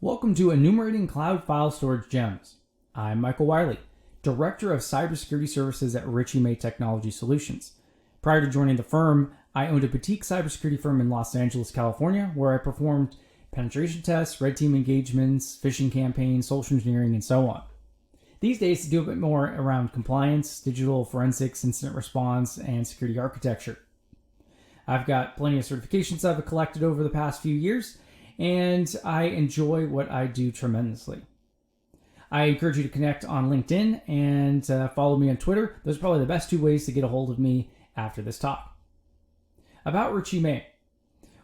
Welcome to Enumerating Cloud File Storage Gems. I'm Michael Wylie, Director of Cybersecurity Services at Richey Technology Solutions. Prior to joining the firm, I owned a boutique cybersecurity firm in Los Angeles, California, where I performed penetration tests, red team engagements, phishing campaigns, social engineering, and so on. These days, I do a bit more around compliance, digital forensics, incident response, and security architecture. I've got plenty of certifications I've collected over the past few years, and I enjoy what I do tremendously. I encourage you to connect on LinkedIn and follow me on Twitter. Those are probably the best two ways to get a hold of me after this talk. About Richey.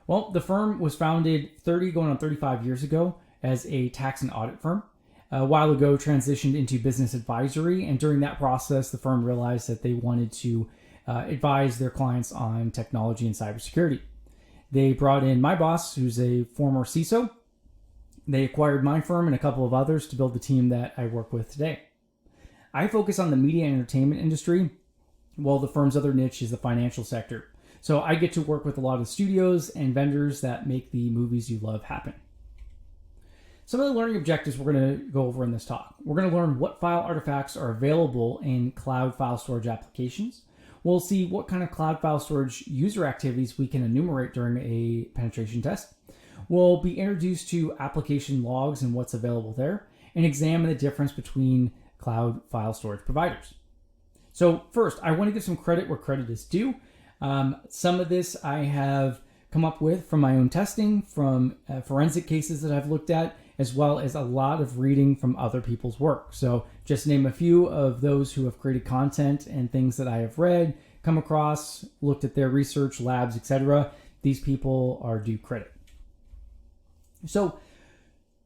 Well, the firm was founded 30 going on 35 years ago as a tax and audit firm. A while ago, transitioned into business advisory, and during that process, the firm realized that they wanted to advise their clients on technology and cybersecurity. They brought in my boss, who's a former CISO. They acquired my firm and a couple of others to build the team that I work with today. I focus on the media and entertainment industry, while the firm's other niche is the financial sector. So I get to work with a lot of studios and vendors that make the movies you love happen. Some of the learning objectives we're going to go over in this talk. We're going to learn what file artifacts are available in cloud file storage applications. We'll see what kind of cloud file storage user activities we can enumerate during a penetration test. We'll be introduced to application logs and what's available there, and examine the difference between cloud file storage providers. So first, I want to give some credit where credit is due. Some of this I have come up with from my own testing, from forensic cases that I've looked at, as well as a lot of reading from other people's work. So just name a few of those who have created content and things that I have read, come across, looked at their research, labs, etc. These people are due credit. So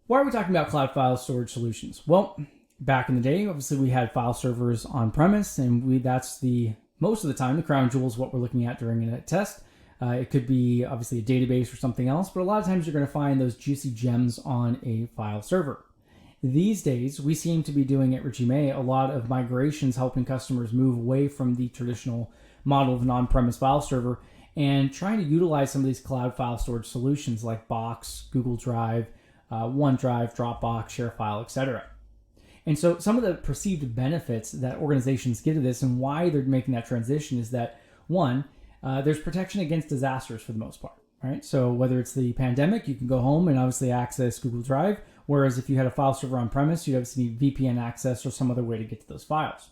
why are we talking about cloud file storage solutions? Well, back in the day, obviously we had file servers on premise, and that's most of the time the crown jewel is what we're looking at during a test. It could be obviously a database or something else, but a lot of times you're going to find those juicy gems on a file server. These days, we seem to be doing at Richey a lot of migrations, helping customers move away from the traditional model of an on-premise file server and trying to utilize some of these cloud file storage solutions like Box, Google Drive, OneDrive, Dropbox, ShareFile, etc. And so some of the perceived benefits that organizations get to this and why they're making that transition is that, one, there's protection against disasters for the most part, right? So whether it's the pandemic, you can go home and obviously access Google Drive, whereas if you had a file server on premise, you'd obviously need VPN access or some other way to get to those files.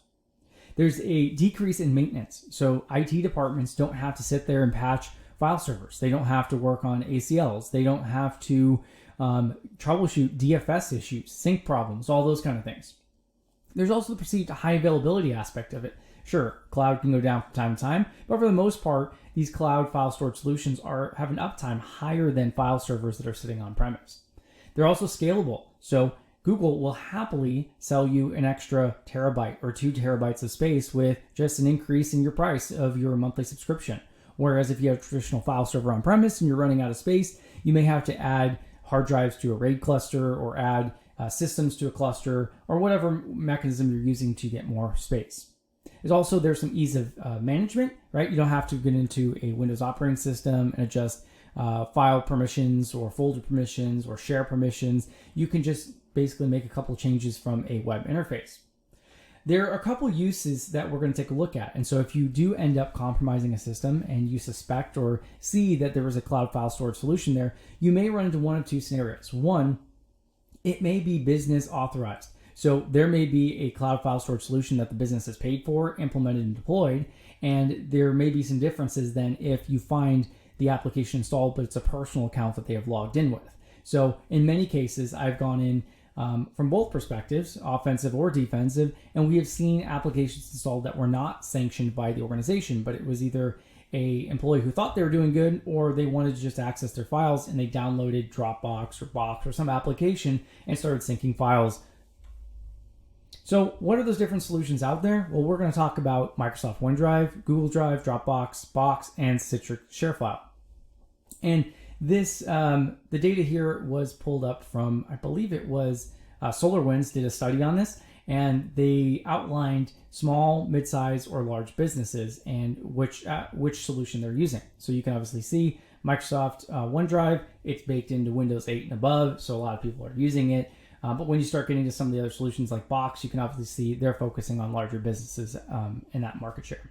There's a decrease in maintenance. So IT departments don't have to sit there and patch file servers. They don't have to work on ACLs. They don't have to troubleshoot DFS issues, sync problems, all those kind of things. There's also the perceived high availability aspect of it. Sure, cloud can go down from time to time, but for the most part, these cloud file storage solutions have an uptime higher than file servers that are sitting on premise. They're also scalable. So Google will happily sell you an extra terabyte or 2 terabytes of space with just an increase in your price of your monthly subscription. Whereas if you have a traditional file server on premise and you're running out of space, you may have to add hard drives to a RAID cluster or add systems to a cluster or whatever mechanism you're using to get more space. There's some ease of management, right? You don't have to get into a Windows operating system and adjust file permissions or folder permissions or share permissions. You can just basically make a couple changes from a web interface. There are a couple uses that we're going to take a look at. And so if you do end up compromising a system and you suspect or see that there is a cloud file storage solution there, you may run into one of two scenarios. One, it may be business authorized. So there may be a cloud file storage solution that the business has paid for, implemented, and deployed, and there may be some differences than if you find the application installed, but it's a personal account that they have logged in with. So in many cases, I've gone in from both perspectives, offensive or defensive, and we have seen applications installed that were not sanctioned by the organization, but it was either an employee who thought they were doing good or they wanted to just access their files and they downloaded Dropbox or Box or some application and started syncing files. So what are those different solutions out there? Well, we're going to talk about Microsoft OneDrive, Google Drive, Dropbox, Box, and Citrix ShareFile. And this, the data here was pulled up from, I believe it was SolarWinds did a study on this, and they outlined small, mid-size, or large businesses and which solution they're using. So you can obviously see Microsoft OneDrive, it's baked into Windows 8 and above, so a lot of people are using it. But when you start getting to some of the other solutions like Box, you can obviously see they're focusing on larger businesses in that market share.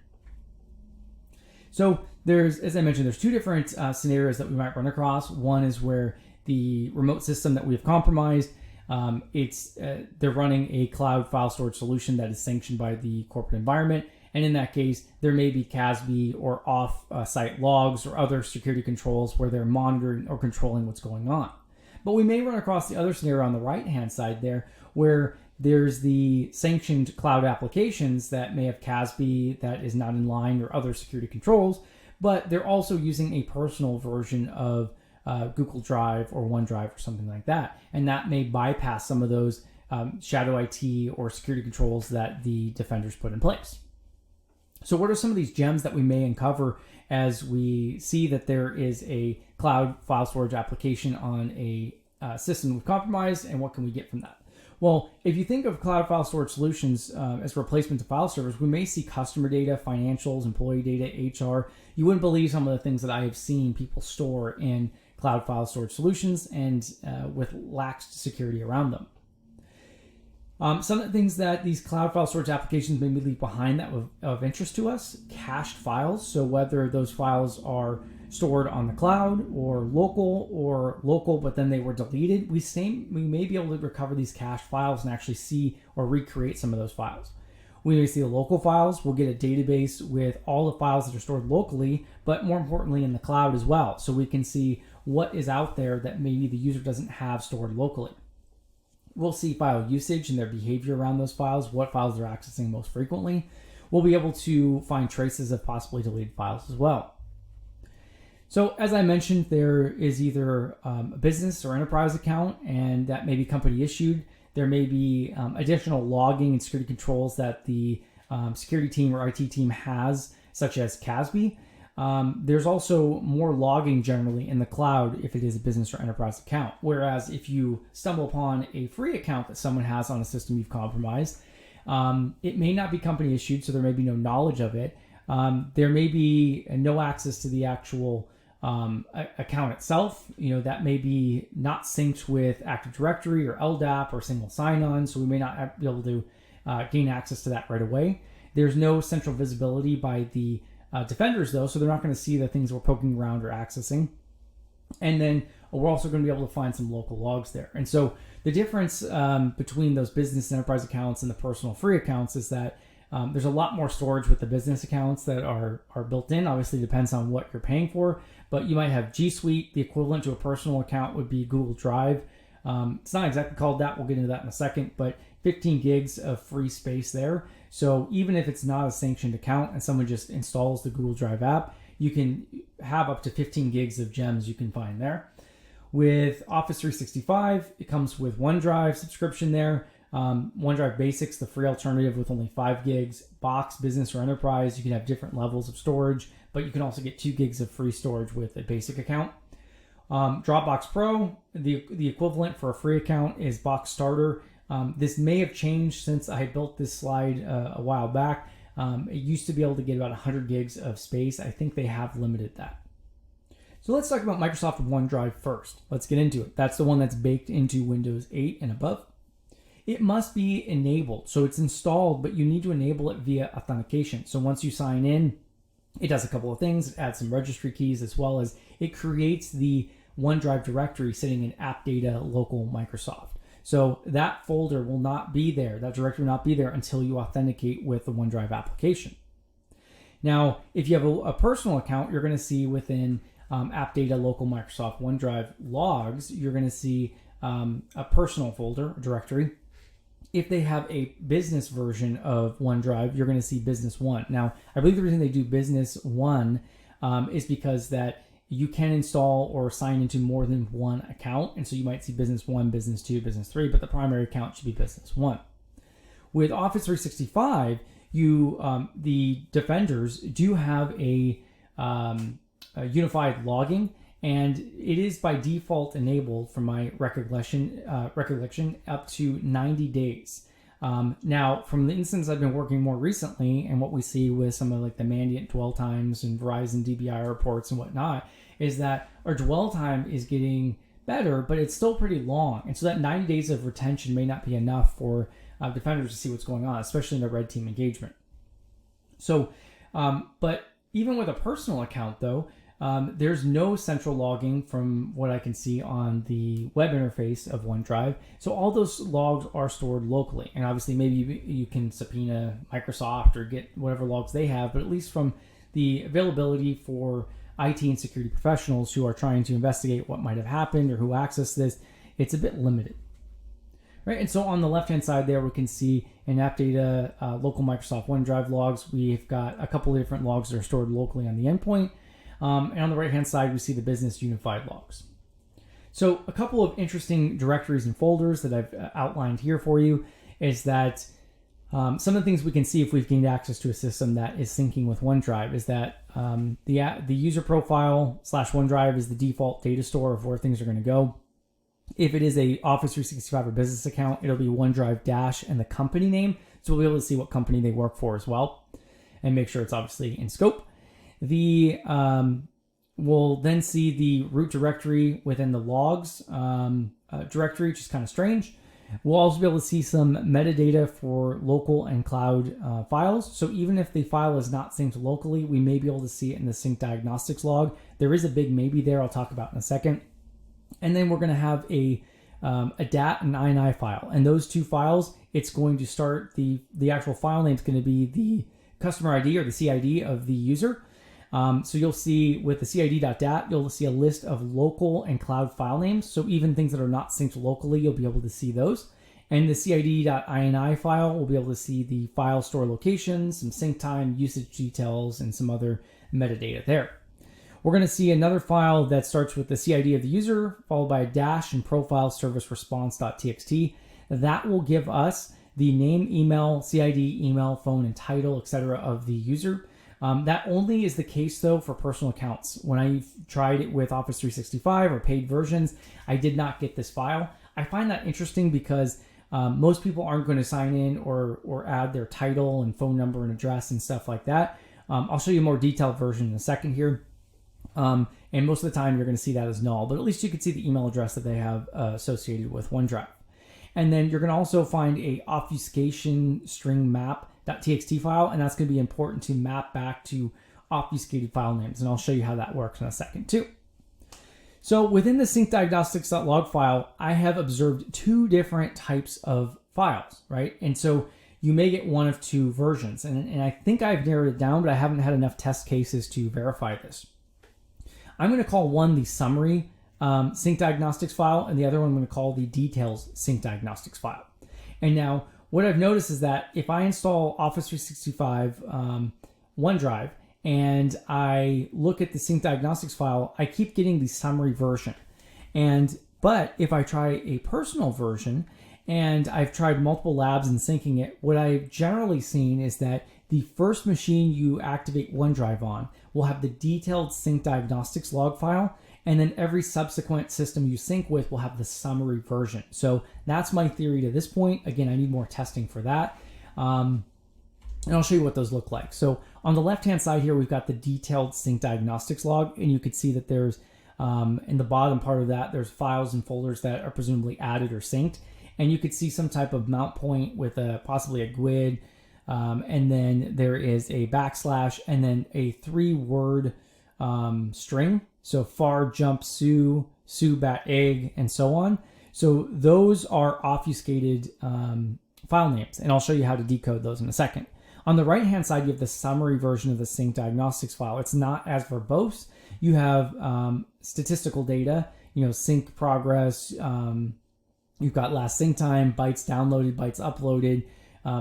So there's, as I mentioned, there's two different scenarios that we might run across. One is where the remote system that we've compromised, they're running a cloud file storage solution that is sanctioned by the corporate environment. And in that case, there may be CASB or off-site logs or other security controls where they're monitoring or controlling what's going on. But we may run across the other scenario on the right-hand side there, where there's the sanctioned cloud applications that may have CASB that is not in line or other security controls, but they're also using a personal version of Google Drive or OneDrive or something like that. And that may bypass some of those shadow IT or security controls that the defenders put in place. So what are some of these gems that we may uncover as we see that there is a cloud file storage application on a system we've compromised, and what can we get from that? Well, if you think of cloud file storage solutions as replacement to file servers, we may see customer data, financials, employee data, HR. You wouldn't believe some of the things that I have seen people store in cloud file storage solutions and with lax security around them. Some of the things that these cloud file storage applications may leave behind that of interest to us: cached files. So whether those files are stored on the cloud or local, but then they were deleted, we may be able to recover these cached files and actually see or recreate some of those files. We may see the local files. We'll get a database with all the files that are stored locally, but more importantly in the cloud as well. So we can see what is out there that maybe the user doesn't have stored locally. We'll see file usage and their behavior around those files, what files they're accessing most frequently. We'll be able to find traces of possibly deleted files as well. So as I mentioned, there is either a business or enterprise account, and that may be company issued. There may be additional logging and security controls that the security team or IT team has, such as CASB. There's also more logging generally in the cloud if it is a business or enterprise account. Whereas if you stumble upon a free account that someone has on a system you've compromised, it may not be company issued, so there may be no knowledge of it. There may be no access to the actual account itself. That may be not synced with Active Directory or LDAP or single sign-on, so we may not be able to gain access to that right away. There's no central visibility by the defenders though, so they're not going to see the things we're poking around or accessing. And then we're also going to be able to find some local logs there. And so the difference between those business and enterprise accounts and the personal free accounts is that there's a lot more storage with the business accounts that are built in. Obviously depends on what you're paying for, but you might have G Suite. The equivalent to a personal account would be Google Drive. It's not exactly called that. We'll get into that in a second, but 15 gigs of free space there. So even if it's not a sanctioned account and someone just installs the Google Drive app, you can have up to 15 gigs of gems you can find there. With Office 365, it comes with OneDrive subscription there. OneDrive Basics, the free alternative with only 5 gigs. Box, Business, or Enterprise, you can have different levels of storage, but you can also get 2 gigs of free storage with a basic account. Dropbox Pro, the equivalent for a free account is Box Starter. This may have changed since I built this slide a while back. It used to be able to get about 100 gigs of space. I think they have limited that. So let's talk about Microsoft OneDrive first. Let's get into it. That's the one that's baked into Windows 8 and above. It must be enabled. So it's installed, but you need to enable it via authentication. So once you sign in, it does a couple of things. It adds some registry keys, as well as it creates the OneDrive directory sitting in App Data Local Microsoft. So that folder will not be there. That directory will not be there until you authenticate with the OneDrive application. Now, if you have a personal account, you're going to see within App Data Local Microsoft OneDrive logs, you're going to see a personal folder, directory. If they have a business version of OneDrive, you're going to see Business One. Now, I believe the reason they do Business One is because that you can install or sign into more than one account. And so you might see Business One, Business Two, Business Three, but the primary account should be Business One. With Office 365, the defenders do have a unified logging, and it is by default enabled, from my recollection, up to 90 days. Now, from the instance I've been working more recently, and what we see with some of like the Mandiant dwell times and Verizon DBI reports and whatnot, is that our dwell time is getting better, but it's still pretty long. And so that 90 days of retention may not be enough for defenders to see what's going on, especially in a red team engagement. So, but even with a personal account though, there's no central logging from what I can see on the web interface of OneDrive. So all those logs are stored locally. And obviously maybe you can subpoena Microsoft or get whatever logs they have, but at least from the availability for IT and security professionals who are trying to investigate what might have happened or who accessed this, it's a bit limited. Right, and so on the left-hand side there, we can see in AppData local Microsoft OneDrive logs. We've got a couple of different logs that are stored locally on the endpoint. And on the right-hand side, we see the business unified logs. So a couple of interesting directories and folders that I've outlined here for you is that some of the things we can see if we've gained access to a system that is syncing with OneDrive is that the user profile / OneDrive is the default data store of where things are going to go. If it is a Office 365 or business account, it'll be OneDrive dash and the company name. So we'll be able to see what company they work for as well and make sure it's obviously in scope. We'll then see the root directory within the logs directory, which is kind of strange. We'll also be able to see some metadata for local and cloud files. So even if the file is not synced locally, we may be able to see it in the SyncDiagnostics.log. There is a big maybe there I'll talk about in a second. And then we're going to have a DAT and INI file. And those two files, it's going to start, the actual file name is going to be the customer ID or the CID of the user. So you'll see with the CID.dat, you'll see a list of local and cloud file names. So even things that are not synced locally, you'll be able to see those. And the CID.ini file, we'll be able to see the file store locations, some sync time, usage details, and some other metadata there. We're going to see another file that starts with the CID of the user, followed by a dash and profile service response.txt. That will give us the name, email, CID, email, phone, and title, etc. of the user. That only is the case though for personal accounts. When I tried it with Office 365 or paid versions, I did not get this file. I find that interesting because most people aren't going to sign in or add their title and phone number and address and stuff like that. I'll show you a more detailed version in a second here. And most of the time you're going to see that as null, but at least you can see the email address that they have associated with OneDrive. And then you're going to also find a obfuscation string map.txt file, and that's going to be important to map back to obfuscated file names. And I'll show you how that works in a second too. So within the SyncDiagnostics.log file, I have observed two different types of files, right? And so you may get one of two versions. And I think I've narrowed it down, but I haven't had enough test cases to verify this. I'm going to call one the summary SyncDiagnostics file, and the other one I'm going to call the details SyncDiagnostics file. And now what I've noticed is that if I install Office 365 OneDrive and I look at the SyncDiagnostics file, I keep getting the summary version. But if I try a personal version, and I've tried multiple labs and syncing it, what I've generally seen is that the first machine you activate OneDrive on will have the detailed SyncDiagnostics log file, and then every subsequent system you sync with will have the summary version. So that's my theory to this point. Again, I need more testing for that. And I'll show you what those look like. So on the left-hand side here, we've got the detailed SyncDiagnostics log, and you can see that there's, in the bottom part of that, there's files and folders that are presumably added or synced. And you could see some type of mount point with possibly a GUID, and then there is a backslash, and then a 3-word string. So far, jump, Sue, bat, egg, and so on. So those are obfuscated file names, and I'll show you how to decode those in a second. On the right-hand side, you have the summary version of the SyncDiagnostics file. It's not as verbose. You have statistical data, sync progress. You've got last sync time, bytes downloaded, bytes uploaded,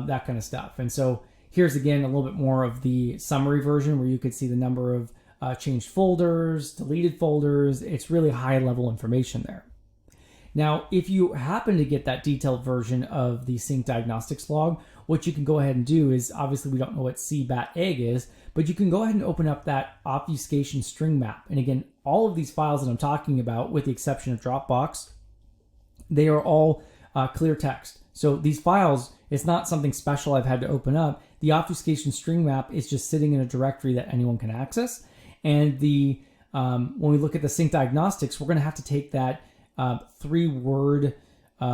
that kind of stuff. And so here's again a little bit more of the summary version where you could see the number of changed folders, deleted folders. It's really high level information there. Now, if you happen to get that detailed version of the SyncDiagnostics log, what you can go ahead and do is, obviously we don't know what bat, egg is, but you can go ahead and open up that obfuscation string map. And again, all of these files that I'm talking about, with the exception of Dropbox, they are all clear text. So these files, It's not something special I've had to open up. The obfuscation string map is just sitting in a directory that anyone can access. And when we look at the SyncDiagnostics, we're going to have to take that 3-word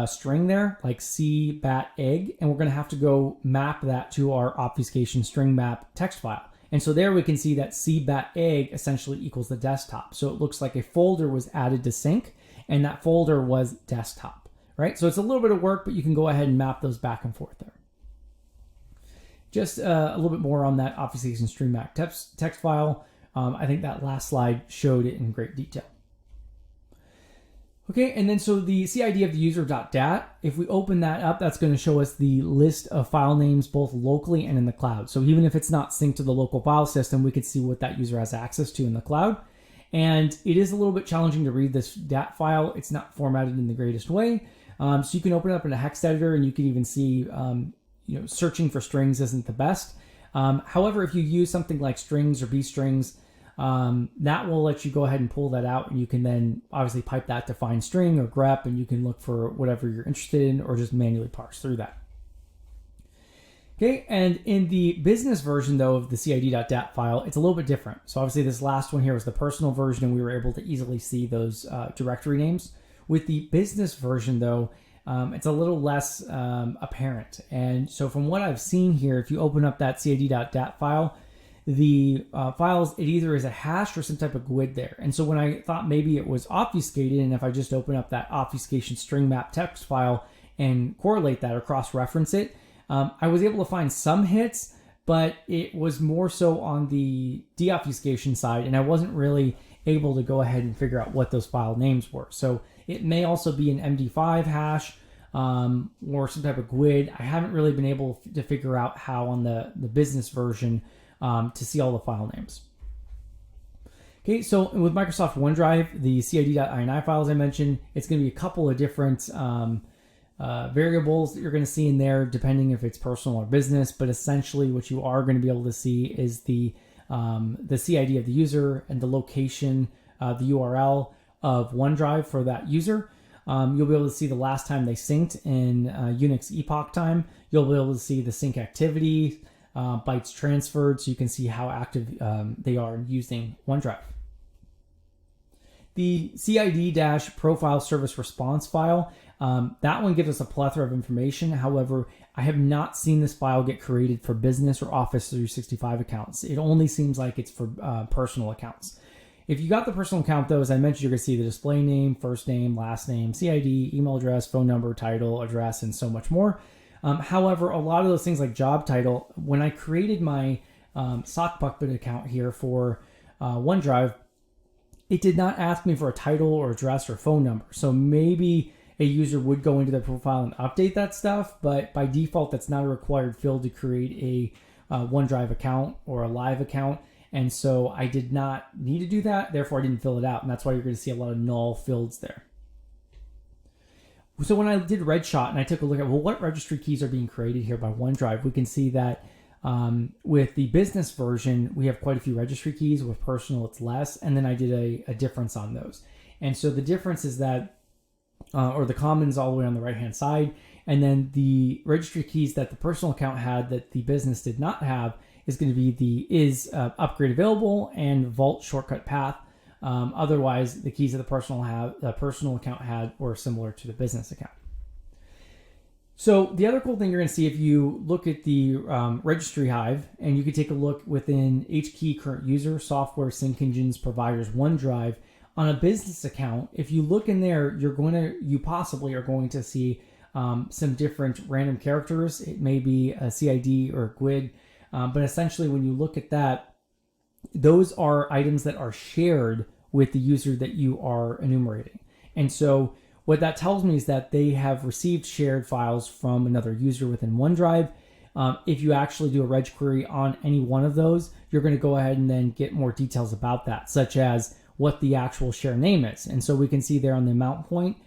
string there, like C, bat, egg, and we're going to have to go map that to our obfuscation string map text file. And so there we can see that C, bat, egg essentially equals the desktop. So it looks like a folder was added to sync, and that folder was desktop, right? So it's a little bit of work, but you can go ahead and map those back and forth there. Just a little bit more on that obfuscation string map text file. I think that last slide showed it in great detail. Okay, and then so the CID of the user.dat, if we open that up, that's going to show us the list of file names both locally and in the cloud. So even if it's not synced to the local file system, we could see what that user has access to in the cloud. And it is a little bit challenging to read this DAT file. It's not formatted in the greatest way. So you can open it up in a hex editor, and you can even see, searching for strings isn't the best. However, if you use something like strings or bstrings, that will let you go ahead and pull that out, and you can then obviously pipe that to find string or grep, and you can look for whatever you're interested in or just manually parse through that. Okay, and in the business version though of the cid.dat file, it's a little bit different. So obviously this last one here was the personal version, and we were able to easily see those directory names. With the business version though, it's a little less apparent. And so from what I've seen here, if you open up that cid.dat file, the files, it either is a hash or some type of GUID there. And so when I thought maybe it was obfuscated, and if I just open up that obfuscation string map text file and correlate that or cross-reference it, I was able to find some hits, but it was more so on the deobfuscation side, and I wasn't really able to go ahead and figure out what those file names were. So it may also be an MD5 hash or some type of GUID. I haven't really been able to figure out how on the business version to see all the file names. Okay, so with Microsoft OneDrive, the cid.ini file, as I mentioned, it's going to be a couple of different variables that you're going to see in there, depending if it's personal or business. But essentially, what you are going to be able to see is the CID of the user and the location, the URL of OneDrive for that user. You'll be able to see the last time they synced in Unix epoch time. You'll be able to see the sync activity, bytes transferred, so you can see how active they are using OneDrive. The CID-profile service response file, that one gives us a plethora of information. However, I have not seen this file get created for business or Office 365 accounts. It only seems like it's for personal accounts. If you got the personal account though, as I mentioned, you're going to see the display name, first name, last name, CID, email address, phone number, title, address, and so much more. However, a lot of those things like job title, when I created my SockPuppet account here for OneDrive, it did not ask me for a title or address or phone number. So maybe a user would go into their profile and update that stuff, but by default, that's not a required field to create a OneDrive account or a live account. And so I did not need to do that. Therefore, I didn't fill it out. And that's why you're going to see a lot of null fields there. So when I did Redshot and I took a look at, well, what registry keys are being created here by OneDrive, we can see that with the business version, we have quite a few registry keys. With personal, it's less. And then I did a difference on those. And so the difference is that, or the common is all the way on the right-hand side. And then the registry keys that the personal account had that the business did not have is going to be the upgrade available and vault shortcut path. Otherwise, the keys that the personal account had were similar to the business account. So the other cool thing you're going to see if you look at the registry hive, and you can take a look within HKey current user, software, sync engines, providers, OneDrive, on a business account, if you look in there, you possibly are going to see some different random characters. It may be a CID or a GUID, but essentially when you look at that, those are items that are shared with the user that you are enumerating. And so what that tells me is that they have received shared files from another user within OneDrive. If you actually do a reg query on any one of those, you're going to go ahead and then get more details about that, such as what the actual share name is. And so we can see there on the mount point,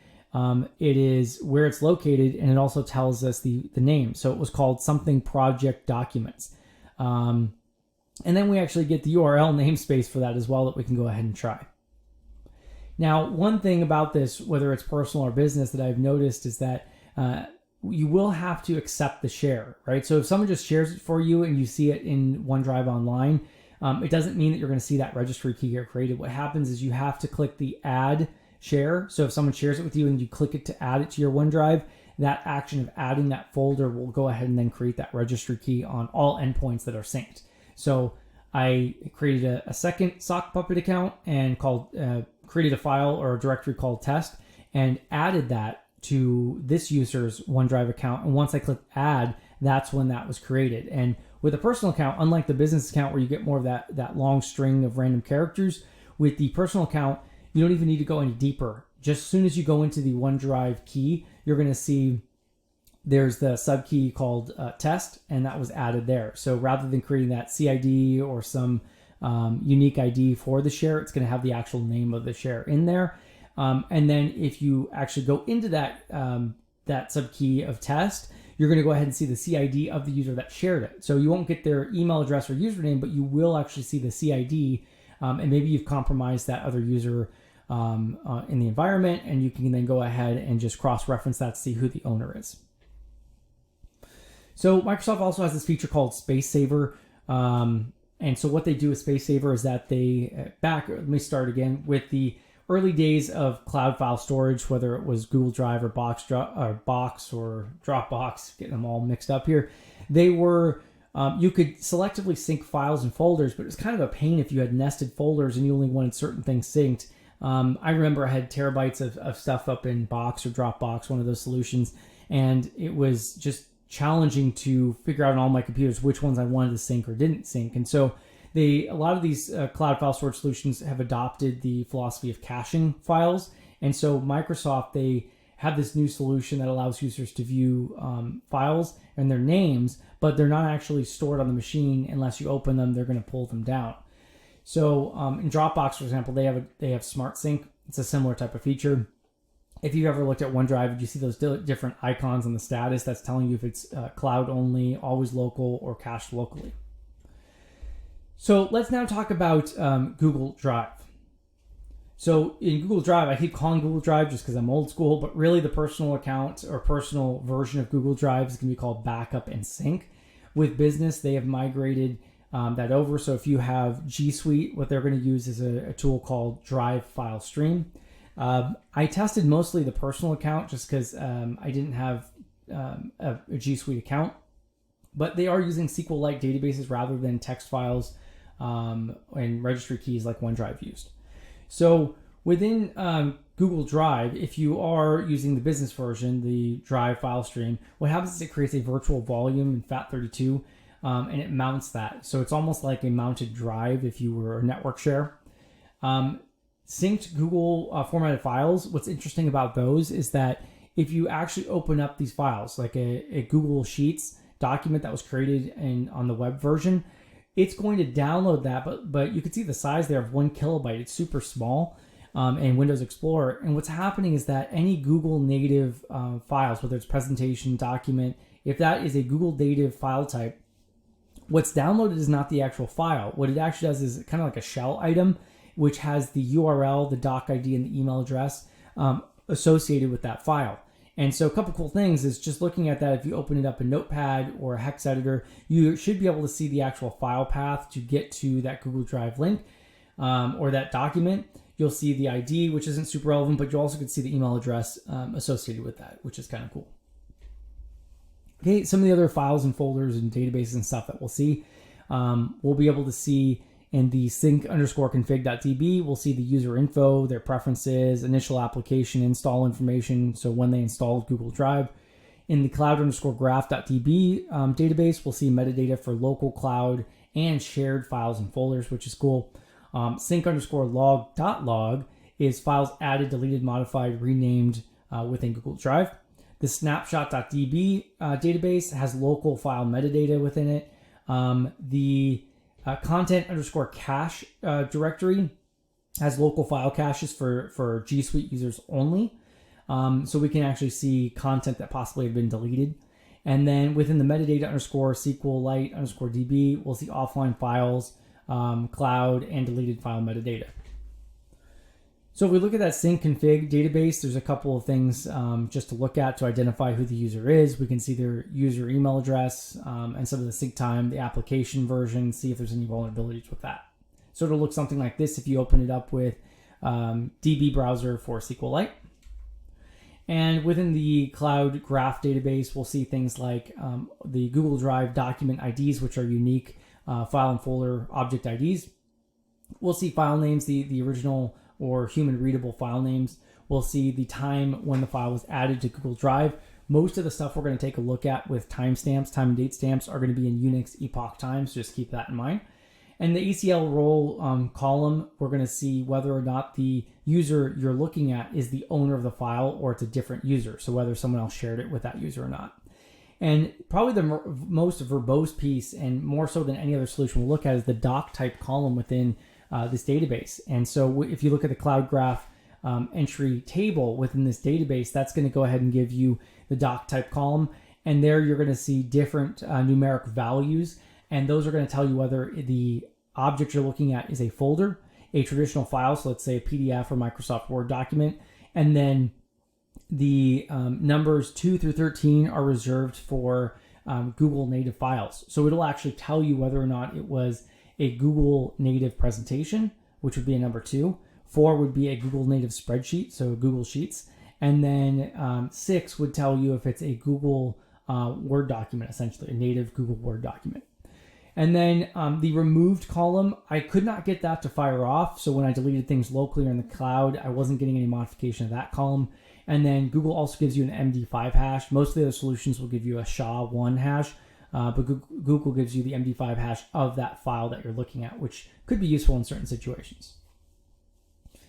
it is where it's located, and it also tells us the name. So it was called something project documents. And then we actually get the URL namespace for that as well that we can go ahead and try. Now, one thing about this, whether it's personal or business, that I've noticed is that you will have to accept the share, right? So if someone just shares it for you and you see it in OneDrive online, it doesn't mean that you're going to see that registry key get created. What happens is you have to click the add share. So if someone shares it with you and you click it to add it to your OneDrive, that action of adding that folder will go ahead and then create that registry key on all endpoints that are synced. So I created a second sock puppet account and created a file or a directory called test and added that to this user's OneDrive account. And once I clicked add, that's when that was created. And with a personal account, unlike the business account where you get more of that long string of random characters, with the personal account, you don't even need to go any deeper. Just as soon as you go into the OneDrive key, you're going to see there's the subkey called test, and that was added there. So rather than creating that CID or some unique ID for the share, it's going to have the actual name of the share in there. And then if you actually go into that subkey of test, you're going to go ahead and see the CID of the user that shared it. So you won't get their email address or username, but you will actually see the CID, and maybe you've compromised that other user in the environment, and you can then go ahead and just cross-reference that to see who the owner is. So Microsoft also has this feature called Space Saver. And so what they do with Space Saver is that let me start again with the early days of cloud file storage, whether it was Google Drive or Box or Dropbox, getting them all mixed up here. They were, you could selectively sync files and folders, but it was kind of a pain if you had nested folders and you only wanted certain things synced. I remember I had terabytes of stuff up in Box or Dropbox, one of those solutions, and it was just challenging to figure out on all my computers which ones I wanted to sync or didn't sync. And so a lot of these cloud file storage solutions have adopted the philosophy of caching files. And so Microsoft, they have this new solution that allows users to view files and their names, but they're not actually stored on the machine. Unless you open them, they're going to pull them down. So in Dropbox, for example, they have Smart Sync. It's a similar type of feature. If you've ever looked at OneDrive, you see those different icons on the status that's telling you if it's cloud only, always local, or cached locally. So let's now talk about Google Drive. So in Google Drive, I keep calling Google Drive just because I'm old school, but really the personal account or personal version of Google Drive is going to be called Backup and Sync. With business, they have migrated that over. So if you have G Suite, what they're going to use is a tool called Drive File Stream. I tested mostly the personal account just because I didn't have a G Suite account, but they are using SQLite databases rather than text files and registry keys like OneDrive used. So within Google Drive, if you are using the business version, the Drive file stream, what happens is it creates a virtual volume in FAT32 and it mounts that. So it's almost like a mounted drive if you were a network share. Synced Google formatted files, what's interesting about those is that if you actually open up these files, like a Google Sheets document that was created on the web version, it's going to download that, but you can see the size there of 1 kilobyte. It's super small in Windows Explorer. And what's happening is that any Google native files, whether it's presentation, document, if that is a Google native file type, what's downloaded is not the actual file. What it actually does is kind of like a shell item, which has the URL, the doc ID, and the email address associated with that file. And so a couple cool things is just looking at that, if you open it up in Notepad or a hex editor, you should be able to see the actual file path to get to that Google Drive link or that document. You'll see the ID, which isn't super relevant, but you also can see the email address associated with that, which is kind of cool. Okay, some of the other files and folders and databases and stuff that we'll see, we'll be able to see in the sync_config.db, we'll see the user info, their preferences, initial application, install information, so when they installed Google Drive. In the cloud_graph.db database, we'll see metadata for local cloud and shared files and folders, which is cool. Sync_log.log is files added, deleted, modified, renamed within Google Drive. The snapshot.db database has local file metadata within it. The content_cache directory has local file caches for G Suite users only. So we can actually see content that possibly have been deleted. And then within the metadata_SQLite_DB, we'll see offline files, cloud, and deleted file metadata. So if we look at that sync config database, there's a couple of things just to look at to identify who the user is. We can see their user email address and some of the sync time, the application version, see if there's any vulnerabilities with that. So it'll look something like this if you open it up with DB browser for SQLite. And within the Cloud Graph database, we'll see things like the Google Drive document IDs, which are unique file and folder object IDs. We'll see file names, the original or human readable file names. We'll see the time when the file was added to Google Drive. Most of the stuff we're going to take a look at with timestamps, time and date stamps, are going to be in Unix epoch time, so just keep that in mind. And the ACL role column, we're going to see whether or not the user you're looking at is the owner of the file or it's a different user, so whether someone else shared it with that user or not. And probably the most verbose piece, and more so than any other solution we'll look at, is the doc type column within this database. And so if you look at the Cloud Graph entry table within this database, that's going to go ahead and give you the doc type column. And there you're going to see different numeric values. And those are going to tell you whether the object you're looking at is a folder, a traditional file, so let's say a PDF or Microsoft Word document. And then the numbers 2 through 13 are reserved for Google native files. So it'll actually tell you whether or not it was a Google native presentation, which would be a number 2. 4 would be a Google native spreadsheet, so Google Sheets. And then 6 would tell you if it's a Google Word document, essentially, a native Google Word document. And then the removed column, I could not get that to fire off. So when I deleted things locally or in the cloud, I wasn't getting any modification of that column. And then Google also gives you an MD5 hash. Most of the other solutions will give you a SHA-1 hash. But Google gives you the MD5 hash of that file that you're looking at, which could be useful in certain situations.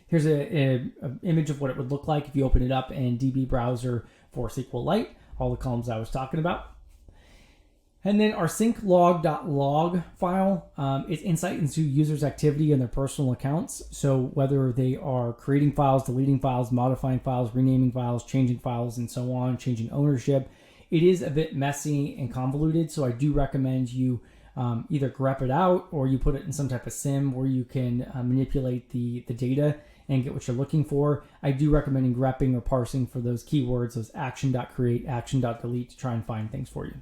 Here's an image of what it would look like if you open it up in DB browser for SQLite, all the columns I was talking about. And then our sync.log file is insight into users' activity and their personal accounts. So whether they are creating files, deleting files, modifying files, renaming files, changing files, and so on, changing ownership. It is a bit messy and convoluted, so I do recommend you either grep it out or you put it in some type of sim where you can manipulate the data and get what you're looking for. I do recommend grepping or parsing for those keywords, those action.create, action.delete, to try and find things for you.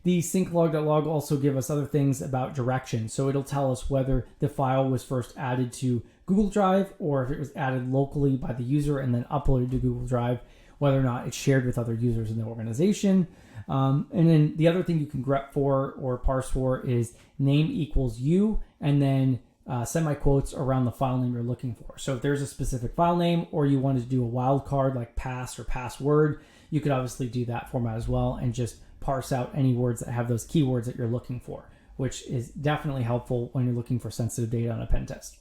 The sync.log also give us other things about direction. So it'll tell us whether the file was first added to Google Drive or if it was added locally by the user and then uploaded to Google Drive, whether or not it's shared with other users in the organization. And then the other thing you can grep for or parse for is name equals you, and then semi-quotes around the file name you're looking for. So if there's a specific file name or you wanted to do a wildcard like pass or password, you could obviously do that format as well and just parse out any words that have those keywords that you're looking for, which is definitely helpful when you're looking for sensitive data on a pen test.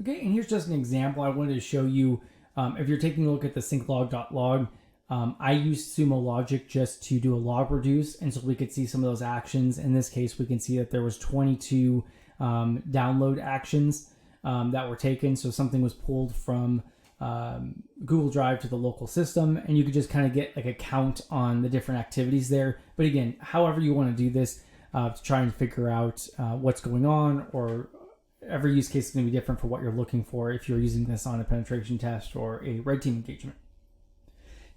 Okay, and here's just an example I wanted to show you. If you're taking a look at the sync.log, I used Sumo Logic just to do a log reduce, and so we could see some of those actions. In this case, we can see that there was 22 download actions that were taken. So something was pulled from Google Drive to the local system, and you could just kind of get like a count on the different activities there. But again, however you want to do this to try and figure out what's going on, or every use case is going to be different for what you're looking for if you're using this on a penetration test or a red team engagement.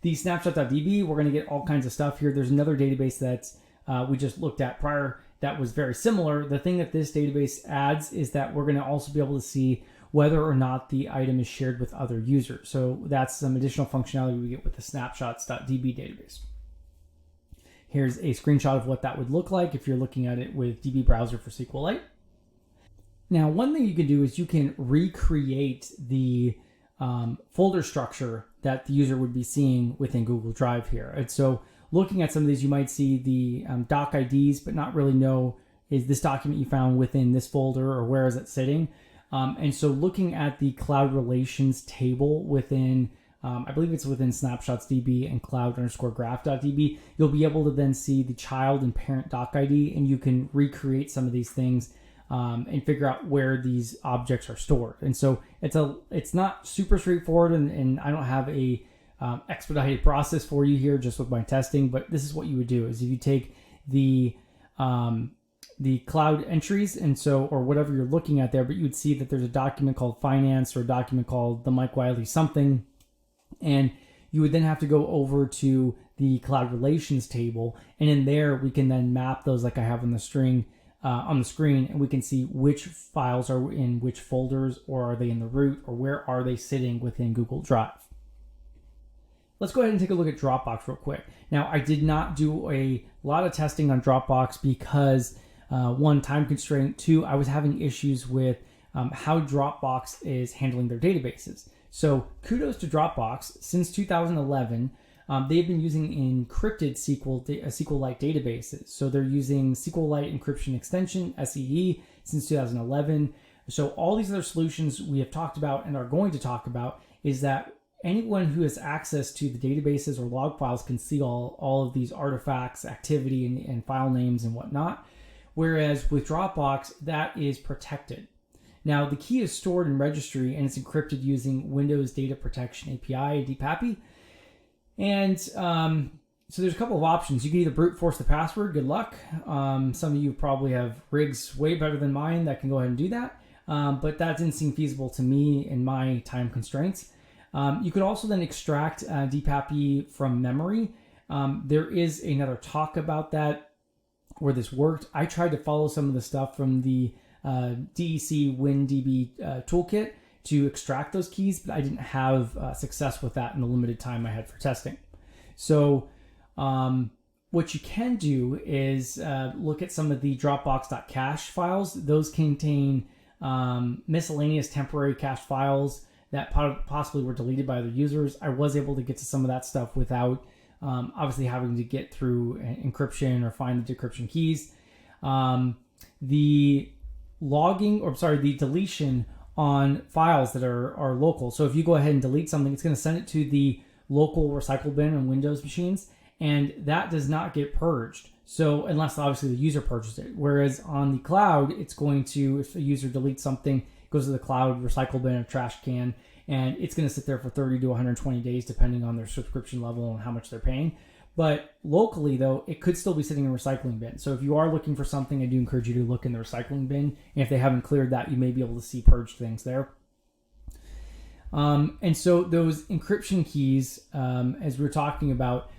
The snapshot.db, we're going to get all kinds of stuff here. There's another database that we just looked at prior that was very similar. The thing that this database adds is that we're going to also be able to see whether or not the item is shared with other users. So that's some additional functionality we get with the snapshots.db database. Here's a screenshot of what that would look like if you're looking at it with DB browser for SQLite. Now, one thing you can do is you can recreate the folder structure that the user would be seeing within Google Drive here. And so looking at some of these, you might see the doc IDs, but not really know, is this document you found within this folder or where is it sitting? And so looking at the cloud relations table within, I believe it's within snapshots.db and cloud_graph.db, you'll be able to then see the child and parent doc ID, and you can recreate some of these things and figure out where these objects are stored. And so it's not super straightforward, and I don't have a expedited process for you here just with my testing, but this is what you would do is if you take the the cloud entries, and so, or whatever you're looking at there, but you would see that there's a document called finance or a document called the Mike Wylie something, and you would then have to go over to the cloud relations table, and in there we can then map those like I have on the screen, and we can see which files are in which folders, or are they in the root, or where are they sitting within Google Drive. Let's go ahead and take a look at Dropbox real quick. Now, I did not do a lot of testing on Dropbox because one, time constraint, two, I was having issues with how Dropbox is handling their databases. So kudos to Dropbox. Since 2011, they've been using encrypted SQLite databases. So they're using SQLite Encryption Extension, SEE, since 2011. So all these other solutions we have talked about and are going to talk about is that anyone who has access to the databases or log files can see all of these artifacts, activity, and file names and whatnot. Whereas with Dropbox, that is protected. Now, the key is stored in Registry, and it's encrypted using Windows Data Protection API, DPAPI. And so there's a couple of options. You can either brute force the password, good luck. Some of you probably have rigs way better than mine that can go ahead and do that. But that didn't seem feasible to me in my time constraints. You could also then extract DPAPI from memory. There is another talk about that where this worked. I tried to follow some of the stuff from the DEC WinDB toolkit to extract those keys, but I didn't have success with that in the limited time I had for testing. So what you can do is look at some of the Dropbox.cache files. Those contain miscellaneous temporary cache files that possibly were deleted by other users. I was able to get to some of that stuff without obviously having to get through encryption or find the decryption keys. The deletion on files that are local. So if you go ahead and delete something, it's going to send it to the local recycle bin on Windows machines, and that does not get purged. So unless obviously the user purchased it. Whereas on the cloud, it's going to, if a user deletes something, it goes to the cloud recycle bin or trash can, and it's going to sit there for 30 to 120 days, depending on their subscription level and how much they're paying. But locally, though, it could still be sitting in a recycling bin. So if you are looking for something, I do encourage you to look in the recycling bin. And if they haven't cleared that, you may be able to see purged things there. And so those encryption keys, as we were talking about,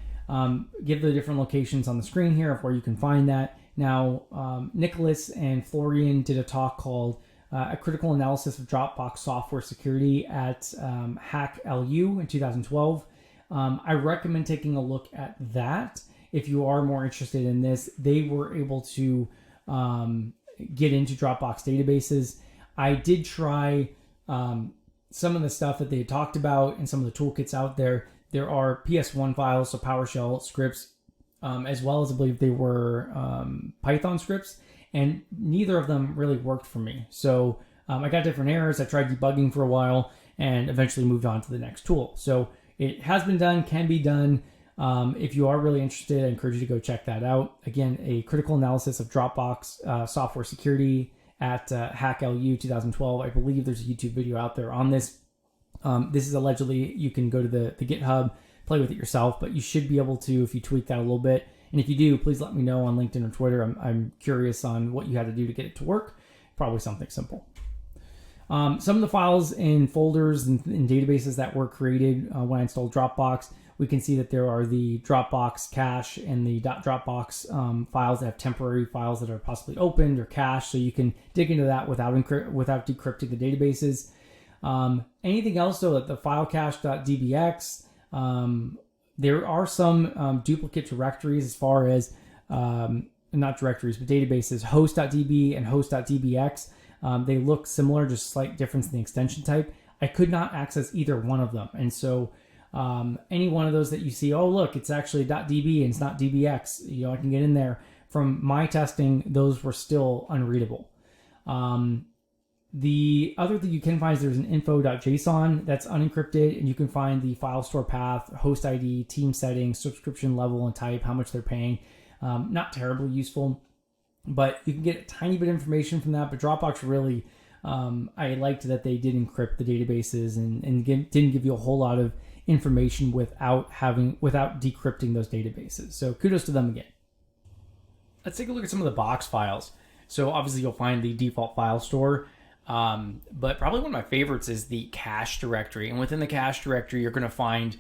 give the different locations on the screen here of where you can find that. Now, Nicholas and Florian did a talk called A Critical Analysis of Dropbox Software Security at Hack LU in 2012. I recommend taking a look at that if you are more interested in this. They were able to get into Dropbox databases. I did try some of the stuff that they had talked about and some of the toolkits out there. There are PS1 files, so PowerShell scripts, as well as I believe they were Python scripts, and neither of them really worked for me. So I got different errors. I tried debugging for a while and eventually moved on to the next tool. So it has been done, can be done. If you are really interested, I encourage you to go check that out. Again, A Critical Analysis of Dropbox Software Security at Hack LU 2012. I believe there's a YouTube video out there on this. This is allegedly, you can go to the GitHub, play with it yourself, but you should be able to if you tweak that a little bit. And if you do, please let me know on LinkedIn or Twitter. I'm curious on what you had to do to get it to work. Probably something simple. Some of the files in folders and in databases that were created when I installed Dropbox, we can see that there are the Dropbox cache and the .dropbox files that have temporary files that are possibly opened or cached, so you can dig into that without decrypting the databases. Anything else, though, that the file cache.dbx, there are some duplicate directories as far as, not directories, but databases, host.db and host.dbx. They look similar, just slight difference in the extension type. I could not access either one of them. And so any one of those that you see, oh, look, it's actually .db and it's not dbx, I can get in there. From my testing, those were still unreadable. The other thing you can find is there's an info.json that's unencrypted, and you can find the file store path, host ID, team settings, subscription level and type, how much they're paying. Not terribly useful, but you can get a tiny bit of information from that. But Dropbox really, I liked that they did encrypt the databases and didn't give you a whole lot of information without decrypting those databases. So kudos to them again. Let's take a look at some of the box files. So obviously you'll find the default file store, but probably one of my favorites is the cache directory. And within the cache directory, you're going to find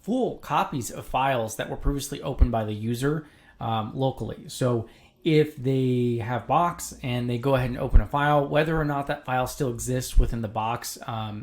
full copies of files that were previously opened by the user locally. So if they have Box and they go ahead and open a file, whether or not that file still exists within the Box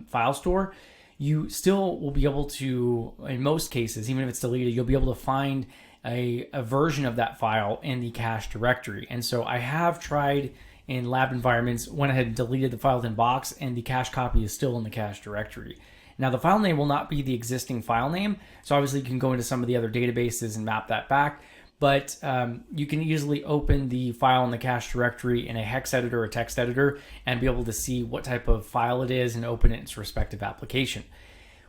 file store, you still will be able to, in most cases, even if it's deleted, you'll be able to find a version of that file in the cache directory. And so I have tried in lab environments, went ahead and deleted the file in Box, and the cache copy is still in the cache directory. Now the file name will not be the existing file name, so obviously you can go into some of the other databases and map that back, but you can easily open the file in the cache directory in a hex editor or a text editor and be able to see what type of file it is and open it in its respective application.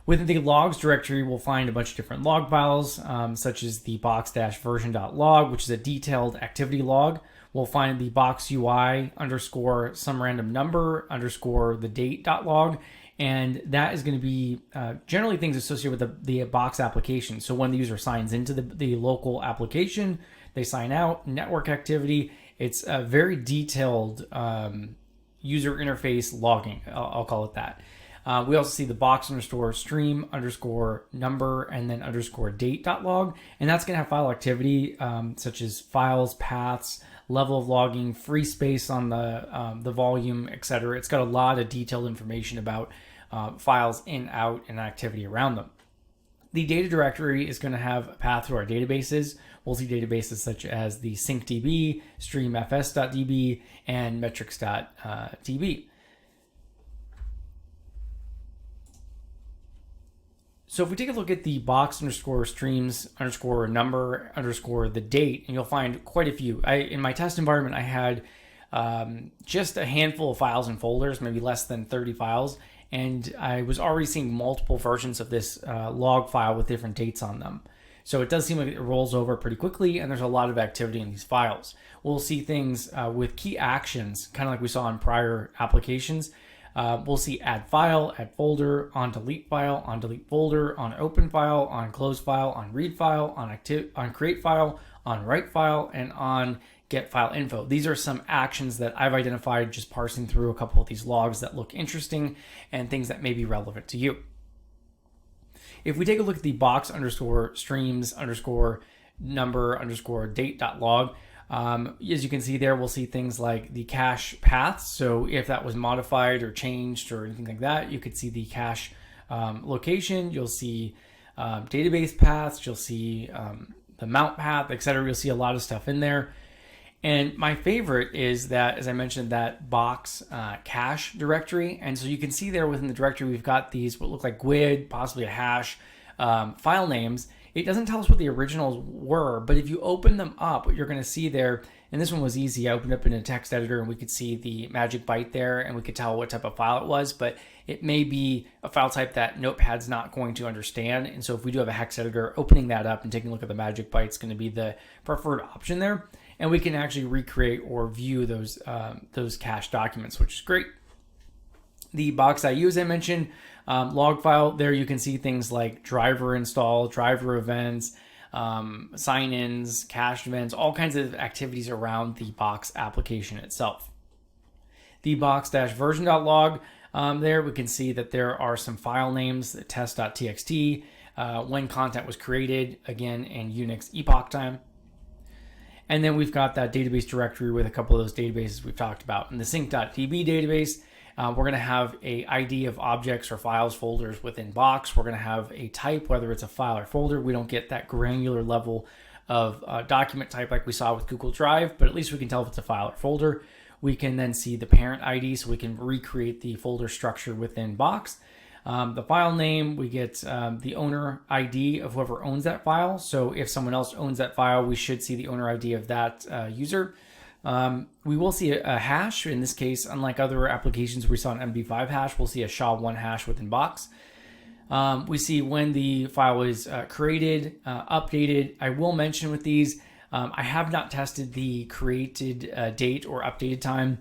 Within the logs directory, we'll find a bunch of different log files, such as the box-version.log, which is a detailed activity log. We'll find the box UI _ some random number _ the date.log, and that is going to be generally things associated with the Box application. So when the user signs into the local application, they sign out, network activity. It's a very detailed user interface logging, I'll call it that. We also see the box _stream _ number and then _date.log, and that's going to have file activity such as files, paths, level of logging, free space on the volume, etc. It's got a lot of detailed information about files in, out, and activity around them. The data directory is going to have a path to our databases. We'll see databases such as the SyncDB, streemfs.db, and metrics.db. So if we take a look at the box _streams _number the date, and you'll find quite a few. In my test environment, I had just a handful of files and folders, maybe less than 30 files, and I was already seeing multiple versions of this log file with different dates on them. So it does seem like it rolls over pretty quickly, and there's a lot of activity in these files. We'll see things with key actions, kind of like we saw in prior applications. We'll see add file, add folder, on delete file, on delete folder, on open file, on close file, on read file, on create file, on write file, and on get file info. These are some actions that I've identified just parsing through a couple of these logs that look interesting and things that may be relevant to you. If we take a look at the box _streams _number date.log, as you can see there, we'll see things like the cache paths. So if that was modified or changed or anything like that, you could see the cache location. You'll see database paths. You'll see the mount path, etc. You'll see a lot of stuff in there. And my favorite is that, as I mentioned, that box cache directory. And so you can see there within the directory, we've got these what look like GUID, possibly a hash, file names. It doesn't tell us what the originals were, but if you open them up, what you're going to see there, and this one was easy. I opened up in a text editor and we could see the magic byte there and we could tell what type of file it was, but it may be a file type that Notepad's not going to understand. And so if we do have a hex editor, opening that up and taking a look at the magic byte is going to be the preferred option there. And we can actually recreate or view those cache documents, which is great. The box.io, as I mentioned, log file, there you can see things like driver install, driver events, sign-ins, cached events, all kinds of activities around the box application itself. The box-version.log, there we can see that there are some file names, test.txt, when content was created, again in Unix epoch time. And then we've got that database directory with a couple of those databases we've talked about. In the sync.db database, we're going to have a ID of objects or files folders within Box. We're going to have a type, whether it's a file or folder. We don't get that granular level of document type like we saw with Google Drive, but at least we can tell if it's a file or folder. We can then see the parent ID, so we can recreate the folder structure within Box. The file name, we get the owner ID of whoever owns that file. So if someone else owns that file, we should see the owner ID of that user. We will see a hash. In this case, unlike other applications we saw an MD5 hash, we'll see a SHA-1 hash within Box. We see when the file was created, updated. I will mention with these, I have not tested the created date or updated time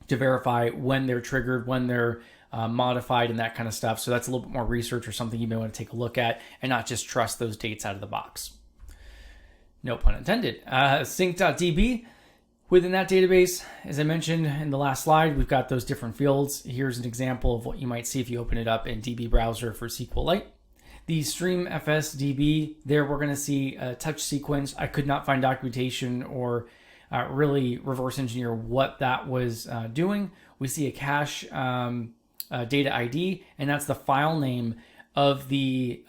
to verify when they're triggered, when they're modified and that kind of stuff. So that's a little bit more research or something you may want to take a look at and not just trust those dates out of the box. No pun intended. Sync.db. Within that database, as I mentioned in the last slide, we've got those different fields. Here's an example of what you might see if you open it up in DB browser for SQLite. The streemfs.db, there we're going to see a touch sequence. I could not find documentation or really reverse engineer what that was doing. We see a cache data ID, and that's the file name of the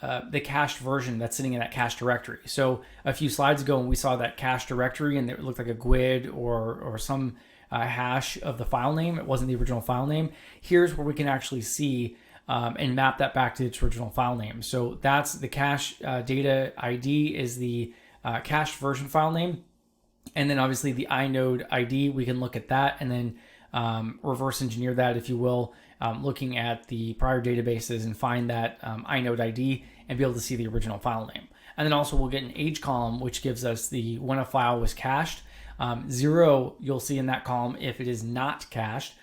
cached version that's sitting in that cache directory. So a few slides ago when we saw that cache directory and it looked like a GUID or some hash of the file name, it wasn't the original file name. Here's where we can actually see and map that back to its original file name. So that's the cache data ID is the cached version file name. And then obviously the inode ID, we can look at that and then reverse engineer that, if you will, looking at the prior databases and find that inode ID and be able to see the original file name. And then also we'll get an age column, which gives us the when a file was cached. 0, you'll see in that column if it is not cached.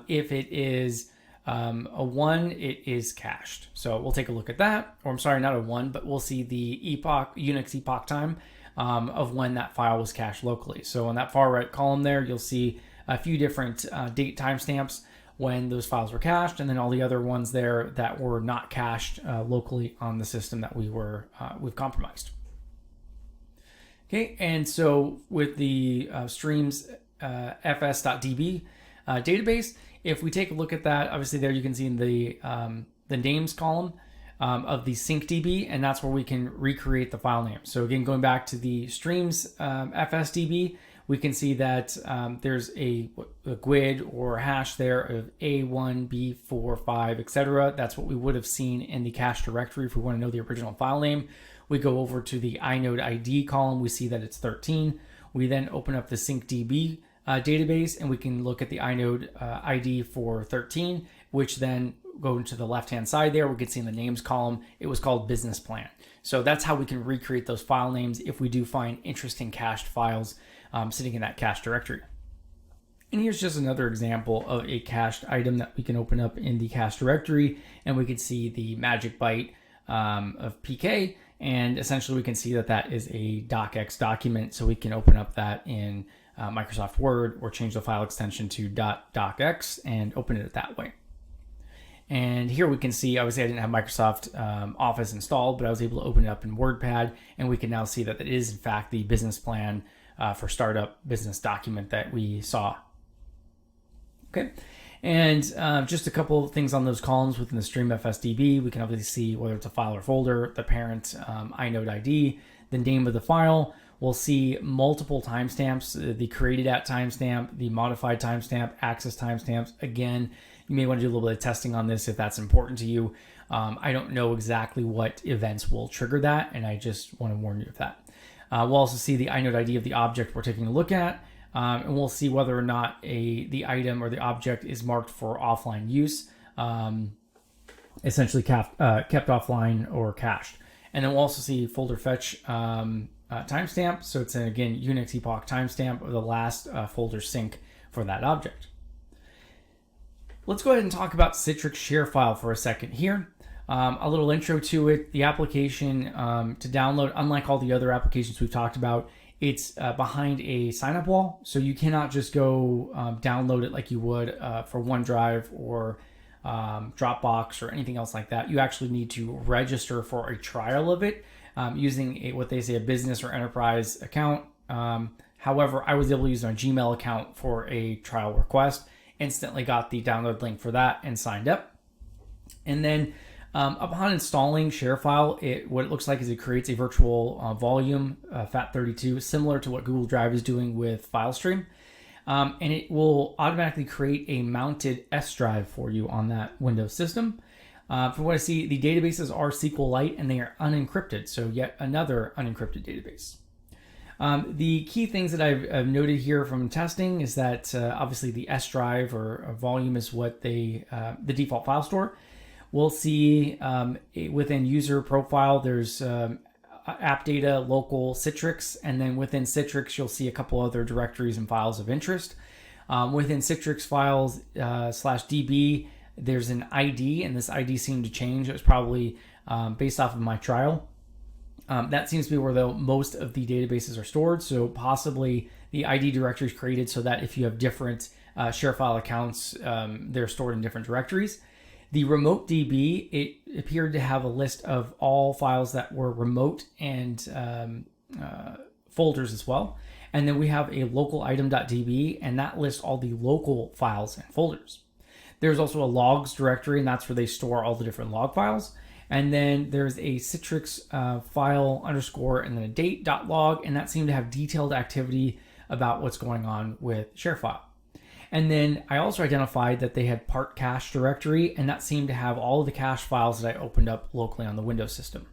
If it is a 1, it is cached. So we'll take a look at that. Or I'm sorry, not a 1, but we'll see the epoch, Unix epoch time of when that file was cached locally. So on that far right column there, you'll see a few different date timestamps when those files were cached, and then all the other ones there that were not cached locally on the system that we've compromised. Okay, and so with the streemfs.db database, if we take a look at that, obviously there you can see in the names column of the SyncDB, and that's where we can recreate the file name. So again, going back to the streams fsdb, we can see that there's a GUID or hash there of A1, B4, 5, etc. That's what we would have seen in the cache directory if we want to know the original file name. We go over to the inode ID column. We see that it's 13. We then open up the SyncDB database, and we can look at the inode ID for 13, which then go into the left-hand side there. We can see in the names column, it was called business plan. So that's how we can recreate those file names if we do find interesting cached files sitting in that cache directory. And here's just another example of a cached item that we can open up in the cache directory, and we can see the magic byte of PK, and essentially we can see that that is a docx document, so we can open up that in Microsoft Word or change the file extension to .docx and open it that way. And here we can see, obviously I didn't have Microsoft Office installed, but I was able to open it up in WordPad, and we can now see that it is in fact the business plan for startup business document that we saw. Okay, and just a couple of things on those columns within the streemfs.db. We can obviously see whether it's a file or folder, the parent inode ID, the name of the file. We'll see multiple timestamps, the created at timestamp, the modified timestamp, access timestamps. Again, you may want to do a little bit of testing on this if that's important to you. I don't know exactly what events will trigger that, and I just want to warn you of that. We'll also see the inode ID of the object we're taking a look at, and we'll see whether or not the item or the object is marked for offline use, essentially kept offline or cached. And then we'll also see folder fetch timestamp. So it's again Unix epoch timestamp of the last folder sync for that object. Let's go ahead and talk about Citrix share-file for a second here. A little intro to it. The application to download, unlike all the other applications we've talked about, it's behind a sign-up wall. So you cannot just go download it like you would for OneDrive or Dropbox or anything else like that. You actually need to register for a trial of it using what they say a business or enterprise account. However, I was able to use my Gmail account for a trial request, instantly got the download link for that and signed up. And then upon installing ShareFile, what it looks like is it creates a virtual volume, FAT32, similar to what Google Drive is doing with FileStream. And it will automatically create a mounted S drive for you on that Windows system. From what I see, the databases are SQLite and they are unencrypted, so yet another unencrypted database. The key things that I've noted here from testing is that obviously the S drive or volume is what the default file store. We'll see within user profile, there's app data, local, Citrix, and then within Citrix, you'll see a couple other directories and files of interest. Within Citrix files /db, there's an ID, and this ID seemed to change. It was probably based off of my trial. That seems to be where most of the databases are stored. So possibly the ID directory is created so that if you have different share file accounts, they're stored in different directories. The remote DB, it appeared to have a list of all files that were remote and folders as well. And then we have a localitem.db, and that lists all the local files and folders. There's also a logs directory, and that's where they store all the different log files. And then there's a Citrix file underscore and then a date.log, and that seemed to have detailed activity about what's going on with ShareFile. And then I also identified that they had PartCachel directory, and that seemed to have all of the cache files that I opened up locally on the Windows system.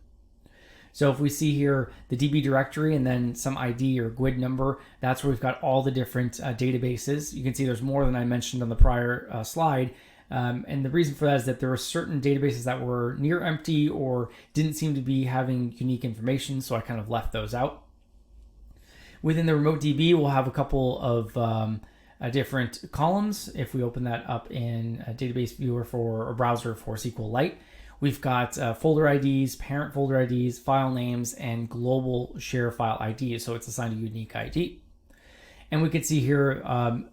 So if we see here the DB directory and then some ID or GUID number, that's where we've got all the different databases. You can see there's more than I mentioned on the prior slide. And the reason for that is that there were certain databases that were near empty or didn't seem to be having unique information, so I kind of left those out. Within the remote DB, we'll have a couple of different columns. If we open that up in a database viewer for a browser for SQLite, we've got folder IDs, parent folder IDs, file names, and global share file IDs, so it's assigned a unique ID. And we can see here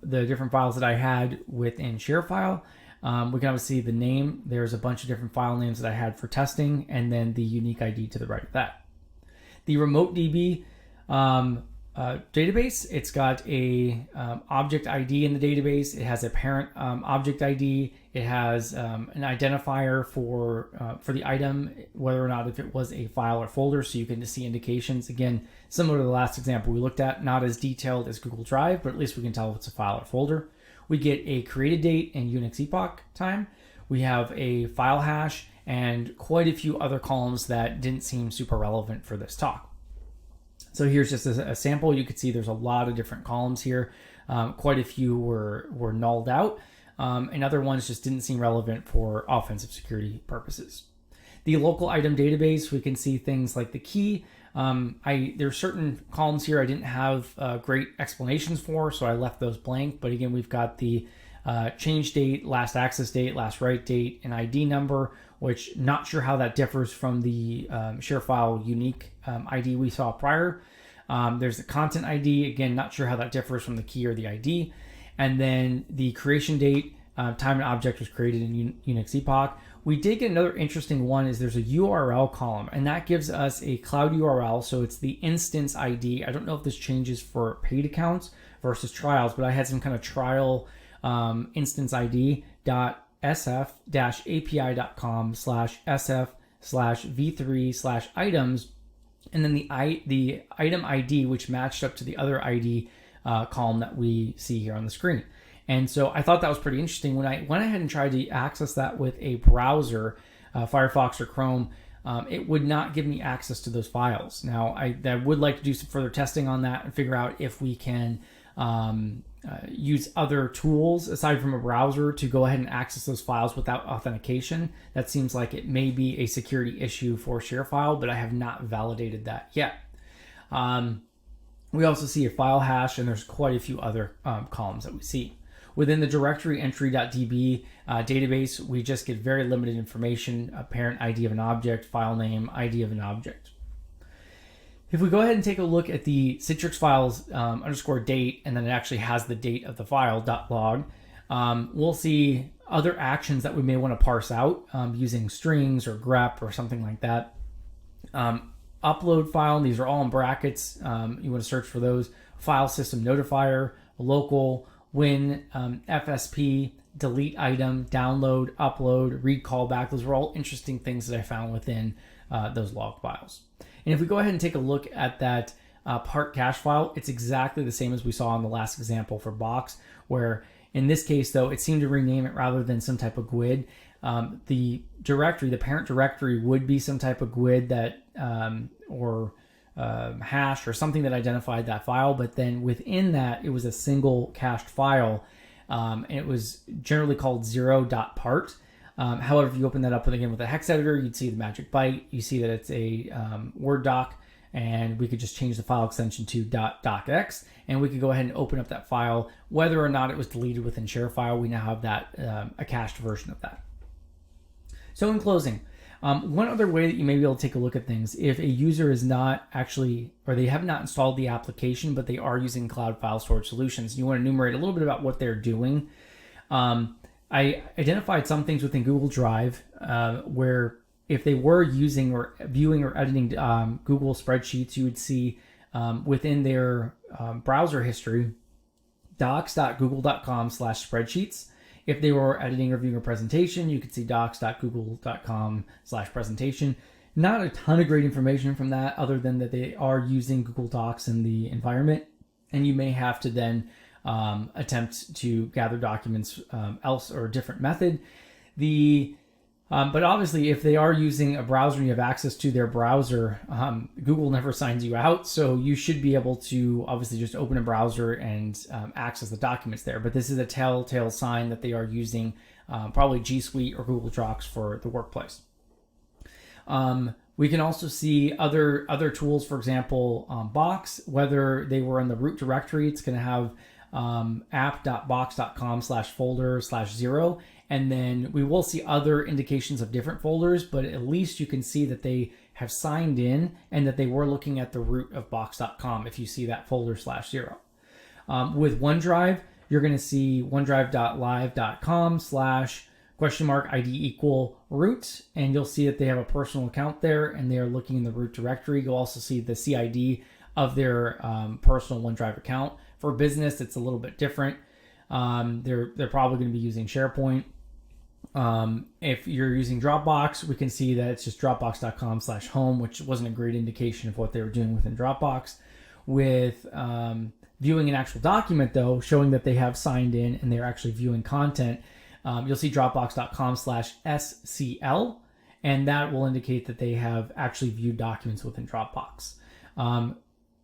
the different files that I had within ShareFile. We can obviously see the name. There's a bunch of different file names that I had for testing, and then the unique ID to the right of that. The remote DB database, it's got a object ID in the database. It has a parent object ID. It has an identifier for the item, whether or not if it was a file or folder, so you can just see indications. Again, similar to the last example we looked at, not as detailed as Google Drive, but at least we can tell if it's a file or folder. We get a created date and Unix epoch time. We have a file hash and quite a few other columns that didn't seem super relevant for this talk. So here's just a sample. You can see there's a lot of different columns here. Quite a few were nulled out, and other ones just didn't seem relevant for offensive security purposes. The local item database, we can see things like the key. There are certain columns here I didn't have great explanations for, so I left those blank. But again, we've got the change date, last access date, last write date, and ID number, which not sure how that differs from the ShareFile unique ID we saw prior. There's the content ID, again, not sure how that differs from the key or the ID. And then the creation date, time an object was created in Unix epoch. We did get another interesting one is there's a URL column, and that gives us a cloud URL. So it's the instance ID. I don't know if this changes for paid accounts versus trials, but I had some kind of trial instance ID sf-api.com/sf/v3/items, and then the item ID, which matched up to the other ID column that we see here on the screen. And so I thought that was pretty interesting. When I went ahead and tried to access that with a browser, Firefox or Chrome, it would not give me access to those files. Now, I would like to do some further testing on that and figure out if we can use other tools aside from a browser to go ahead and access those files without authentication. That seems like it may be a security issue for ShareFile, but I have not validated that yet. We also see a file hash, and there's quite a few other columns that we see. Within the directory entry.db database, we just get very limited information, a parent ID of an object, file name, ID of an object. If we go ahead and take a look at the Citrix files underscore date, and then it actually has the date of the file .log, we'll see other actions that we may want to parse out using strings or grep or something like that. Upload file, these are all in brackets. You want to search for those. File system notifier, local, win, FSP, delete item, download, upload, read callback. Those were all interesting things that I found within those log files. And if we go ahead and take a look at that PartCachel file, it's exactly the same as we saw in the last example for Box, where in this case, though, it seemed to rename it rather than some type of GUID. The directory, the parent directory, would be some type of GUID that hash or something that identified that file, but then within that, it was a single cached file, and it was generally called 0.part. However, if you open that up again with a hex editor, you'd see the magic byte. You see that it's a Word doc, and we could just change the file extension to .docx, and we could go ahead and open up that file. Whether or not it was deleted within ShareFile, we now have that a cached version of that. So in closing, One other way that you may be able to take a look at things, if a user is not actually, or they have not installed the application, but they are using cloud file storage solutions, you want to enumerate a little bit about what they're doing. I identified some things within Google Drive where if they were using or viewing or editing Google spreadsheets, you would see within their browser history, docs.google.com/spreadsheets. If they were editing or viewing a presentation, you could see docs.google.com/presentation. Not a ton of great information from that other than that they are using Google Docs in the environment, and you may have to then attempt to gather documents else or a different method. But obviously, if they are using a browser and you have access to their browser, Google never signs you out. So you should be able to obviously just open a browser and access the documents there. But this is a telltale sign that they are using probably G Suite or Google Docs for the workplace. We can also see other tools, for example, Box, whether they were in the root directory, it's going to have app.box.com/folder/0. And then we will see other indications of different folders, but at least you can see that they have signed in and that they were looking at the root of box.com if you see that folder/0. With OneDrive, you're going to see OneDrive.live.com/?ID=root, and you'll see that they have a personal account there and they are looking in the root directory. You'll also see the CID of their personal OneDrive account. For business, it's a little bit different. They're probably going to be using SharePoint. If you're using Dropbox, we can see that it's just dropbox.com/home, which wasn't a great indication of what they were doing within Dropbox. With viewing an actual document, though, showing that they have signed in and they're actually viewing content, you'll see dropbox.com/SCL, and that will indicate that they have actually viewed documents within Dropbox.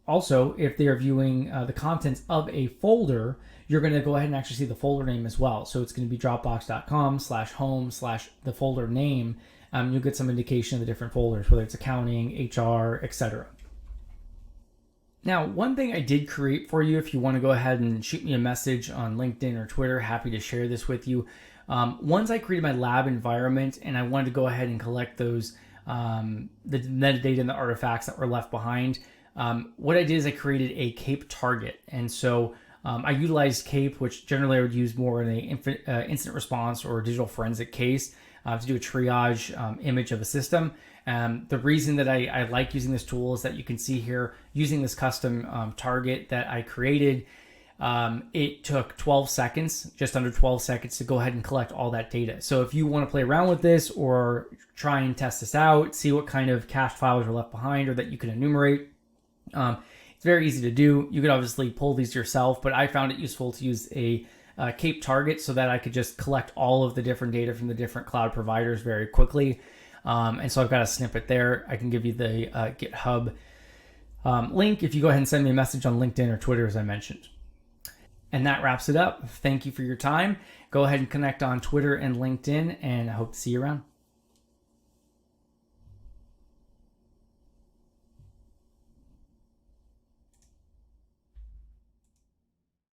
Also, if they are viewing the contents of a folder, you're going to go ahead and actually see the folder name as well. So it's going to be dropbox.com/home/the folder name. You'll get some indication of the different folders, whether it's accounting, HR, etc. Now, one thing I did create for you, if you want to go ahead and shoot me a message on LinkedIn or Twitter, happy to share this with you. Once I created my lab environment and I wanted to go ahead and collect those, the metadata and the artifacts that were left behind, what I did is I created a CAPE target. And so I utilized CAPE, which generally I would use more in a incident response or digital forensic case to do a triage image of a system. The reason that I like using this tool is that you can see here, using this custom target that I created, it took 12 seconds, just under 12 seconds to go ahead and collect all that data. So if you want to play around with this or try and test this out, see what kind of cached files are left behind or that you can enumerate, it's very easy to do. You could obviously pull these yourself, but I found it useful to use a CAPE target so that I could just collect all of the different data from the different cloud providers very quickly. And so I've got a snippet there. I can give you the GitHub link if you go ahead and send me a message on LinkedIn or Twitter, as I mentioned. And that wraps it up. Thank you for your time. Go ahead and connect on Twitter and LinkedIn, and I hope to see you around.